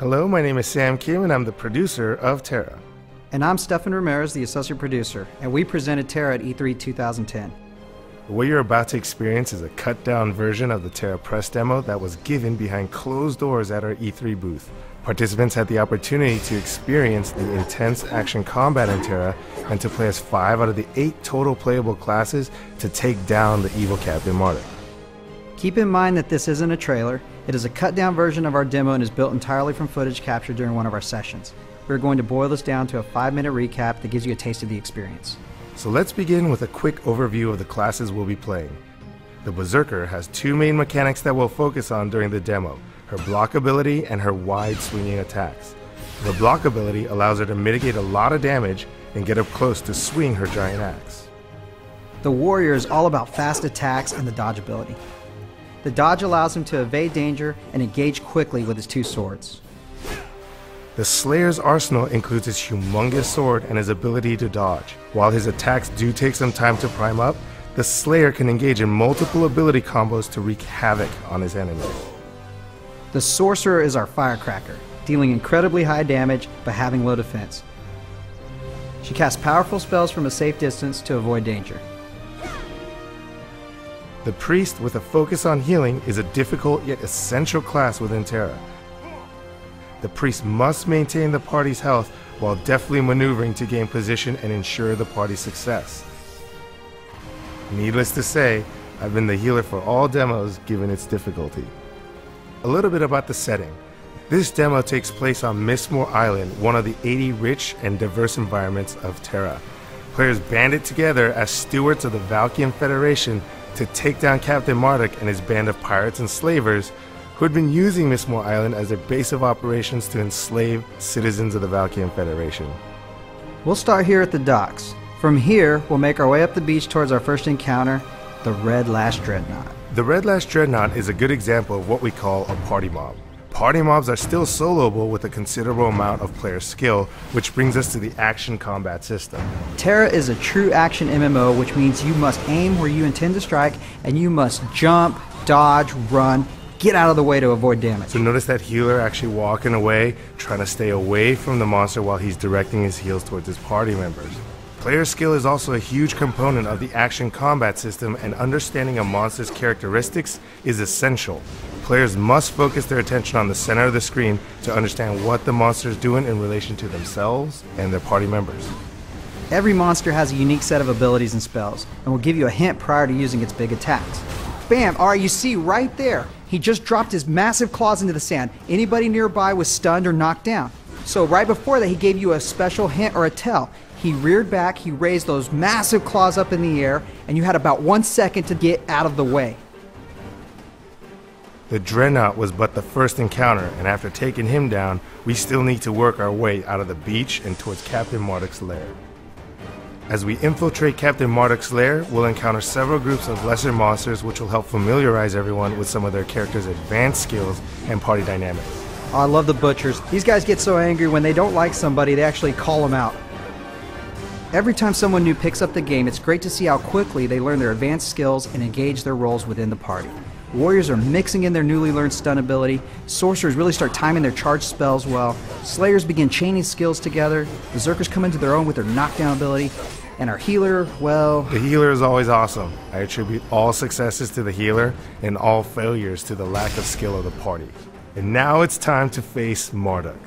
Hello, my name is Sam Kim and I'm the producer of TERA. And I'm Stefan Ramirez, the associate producer, and we presented TERA at E3 2010. What you're about to experience is a cut-down version of the TERA press demo that was given behind closed doors at our E3 booth. Participants had the opportunity to experience the intense action combat in TERA and to play as 5 out of the 8 total playable classes to take down the evil Captain Marduk. Keep in mind that this isn't a trailer. It is a cut-down version of our demo and is built entirely from footage captured during one of our sessions. We're going to boil this down to a 5-minute recap that gives you a taste of the experience. So let's begin with a quick overview of the classes we'll be playing. The Berserker has 2 main mechanics that we'll focus on during the demo, her block ability and her wide swinging attacks. The block ability allows her to mitigate a lot of damage and get up close to swing her giant axe. The Warrior is all about fast attacks and the dodge ability. The dodge allows him to evade danger and engage quickly with his 2 swords. The Slayer's arsenal includes his humongous sword and his ability to dodge. While his attacks do take some time to prime up, the Slayer can engage in multiple ability combos to wreak havoc on his enemies. The Sorcerer is our firecracker, dealing incredibly high damage but having low defense. She casts powerful spells from a safe distance to avoid danger. The Priest, with a focus on healing, is a difficult yet essential class within TERA. The Priest must maintain the party's health while deftly maneuvering to gain position and ensure the party's success. Needless to say, I've been the healer for all demos given its difficulty. A little bit about the setting. This demo takes place on Mistmore Island, one of the 80 rich and diverse environments of TERA. Players banded together as stewards of the Valkyrian Federation to take down Captain Marduk and his band of pirates and slavers who had been using Mistmore Island as their base of operations to enslave citizens of the Valkyrian Federation. We'll start here at the docks. From here, we'll make our way up the beach towards our first encounter, the Red Lash Dreadnought. The Red Lash Dreadnought is a good example of what we call a party mob. Party mobs are still soloable with a considerable amount of player skill, which brings us to the action combat system. TERA is a true action MMO, which means you must aim where you intend to strike, and you must jump, dodge, run, get out of the way to avoid damage. So notice that healer actually walking away, trying to stay away from the monster while he's directing his heals towards his party members. Player skill is also a huge component of the action combat system, and understanding a monster's characteristics is essential. Players must focus their attention on the center of the screen to understand what the monster is doing in relation to themselves and their party members. Every monster has a unique set of abilities and spells, and will give you a hint prior to using its big attacks. Bam! Alright, you see right there, he just dropped his massive claws into the sand. Anybody nearby was stunned or knocked down. So right before that, he gave you a special hint or a tell. He reared back, he raised those massive claws up in the air, and you had about 1 second to get out of the way. The Dreadnought was but the first encounter, and after taking him down, we still need to work our way out of the beach and towards Captain Marduk's lair. As we infiltrate Captain Marduk's lair, we'll encounter several groups of lesser monsters which will help familiarize everyone with some of their characters' advanced skills and party dynamics. Oh, I love the butchers. These guys get so angry when they don't like somebody, they actually call them out. Every time someone new picks up the game, it's great to see how quickly they learn their advanced skills and engage their roles within the party. Warriors are mixing in their newly learned stun ability, sorcerers really start timing their charged spells well, slayers begin chaining skills together, berserkers come into their own with their knockdown ability, and our healer, well... The healer is always awesome. I attribute all successes to the healer and all failures to the lack of skill of the party. And now it's time to face Marduk.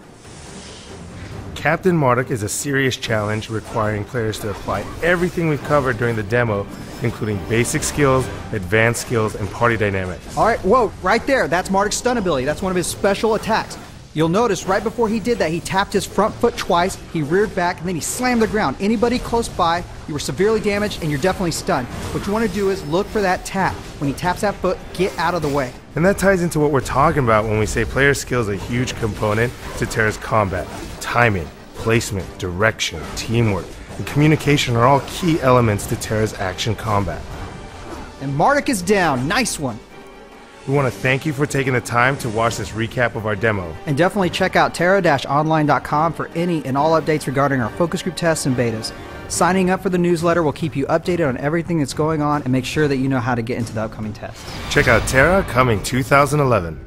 Captain Marduk is a serious challenge requiring players to apply everything we've covered during the demo, including basic skills, advanced skills, and party dynamics. Alright, whoa, right there, that's Marduk's stun ability. That's one of his special attacks. You'll notice right before he did that, he tapped his front foot twice, he reared back, and then he slammed the ground. Anybody close by, you were severely damaged, and you're definitely stunned. What you want to do is look for that tap. When he taps that foot, get out of the way. And that ties into what we're talking about when we say player skill is a huge component to TERA's combat. Timing, placement, direction, teamwork, and communication are all key elements to TERA's action combat. And Marduk is down. Nice one. We want to thank you for taking the time to watch this recap of our demo. And definitely check out TERA-online.com for any and all updates regarding our focus group tests and betas. Signing up for the newsletter will keep you updated on everything that's going on and make sure that you know how to get into the upcoming tests. Check out TERA coming 2011.